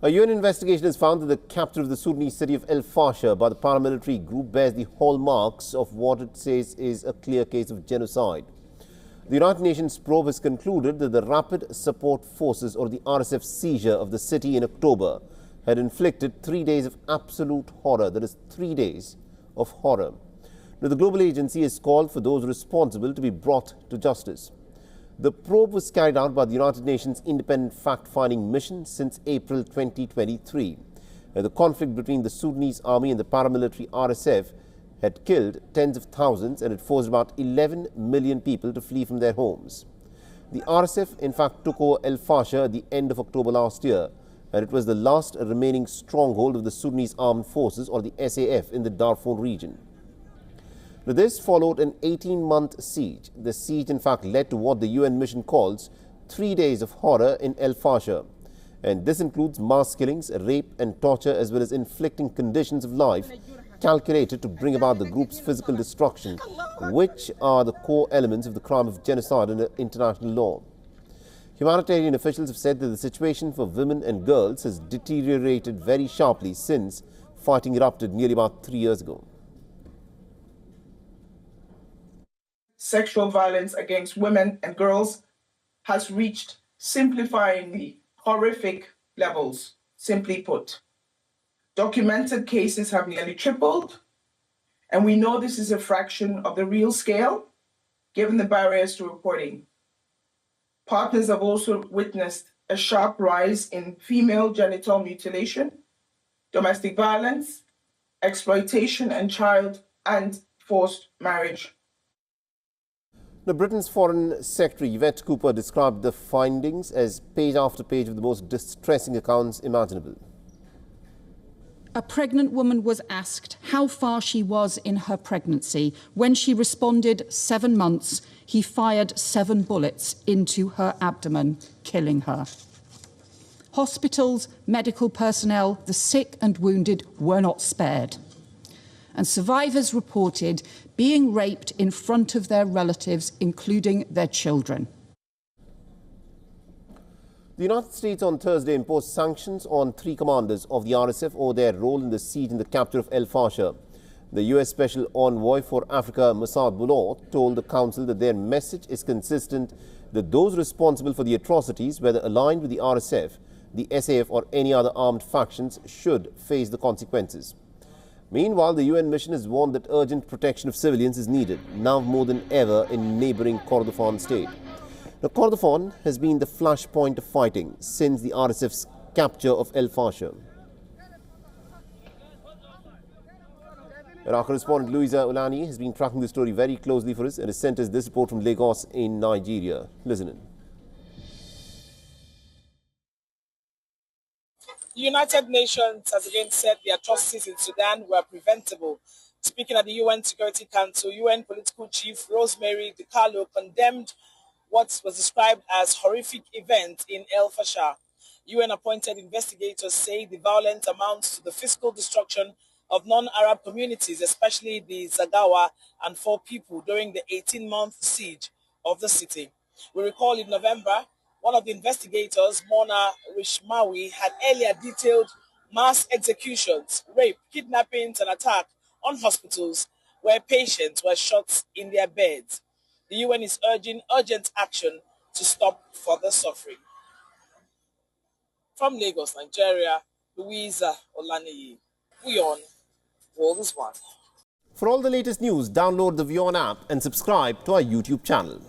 A UN investigation has found that the capture of the Sudanese city of El Fasher by the paramilitary group bears the hallmarks of what it says is a clear case of genocide. The United Nations probe has concluded that the Rapid Support Forces, or the RSF, seizure of the city in October had inflicted 3 days of absolute horror. That is 3 days of horror. Now, the global agency has called for those responsible to be brought to justice. The probe was carried out by the United Nations Independent Fact-Finding Mission since April 2023. The conflict between the Sudanese army and the paramilitary RSF had killed tens of thousands and it forced about 11 million people to flee from their homes. The RSF, in fact, took over El Fasher at the end of October last year, and it was the last remaining stronghold of the Sudanese Armed Forces, or the SAF, in the Darfur region. Now, this followed an 18-month siege. The siege, in fact, led to what the UN mission calls 3 days of horror in El Fasher. And this includes mass killings, rape and torture, as well as inflicting conditions of life calculated to bring about the group's physical destruction, which are the core elements of the crime of genocide under international law. Humanitarian officials have said that the situation for women and girls has deteriorated very sharply since fighting erupted nearly about 3 years ago. Sexual violence against women and girls has reached simplifyingly horrific levels, simply put. Documented cases have nearly tripled, and we know this is a fraction of the real scale, given the barriers to reporting. Partners have also witnessed a sharp rise in female genital mutilation, domestic violence, exploitation, and child and forced marriage. Now, Britain's Foreign Secretary Yvette Cooper described the findings as page after page of the most distressing accounts imaginable. A pregnant woman was asked how far she was in her pregnancy. When she responded 7 months, he fired 7 bullets into her abdomen, killing her. Hospitals, medical personnel, the sick and wounded were not spared. And survivors reported being raped in front of their relatives, including their children. The United States on Thursday imposed sanctions on 3 commanders of the RSF over their role in the siege and the capture of El Fasher. The U.S. Special Envoy for Africa, Mossad Boulot, told the Council that their message is consistent, that those responsible for the atrocities, whether aligned with the RSF, the SAF or any other armed factions, should face the consequences. Meanwhile, the UN mission has warned that urgent protection of civilians is needed, now more than ever, in neighbouring Kordofan state. Now, Kordofan has been the flashpoint of fighting since the RSF's capture of El Fasher. Our correspondent Louisa Olani has been tracking the story very closely for us and has sent us this report from Lagos in Nigeria. Listen in. The United Nations has again said the atrocities in Sudan were preventable. Speaking at the UN Security Council, UN Political Chief Rosemary DiCarlo condemned what was described as horrific events in El Fasher. UN-appointed investigators say the violence amounts to the physical destruction of non-Arab communities, especially the Zagawa and 4 people during the 18-month siege of the city. We recall in November, one of the investigators, Mona Rishmawi, had earlier detailed mass executions, rape, kidnappings, and attack on hospitals where patients were shot in their beds. The UN is urging urgent action to stop further suffering. From Lagos, Nigeria, Louisa Olaniyi, WION World is One. For all the latest news, download the WION app and subscribe to our YouTube channel.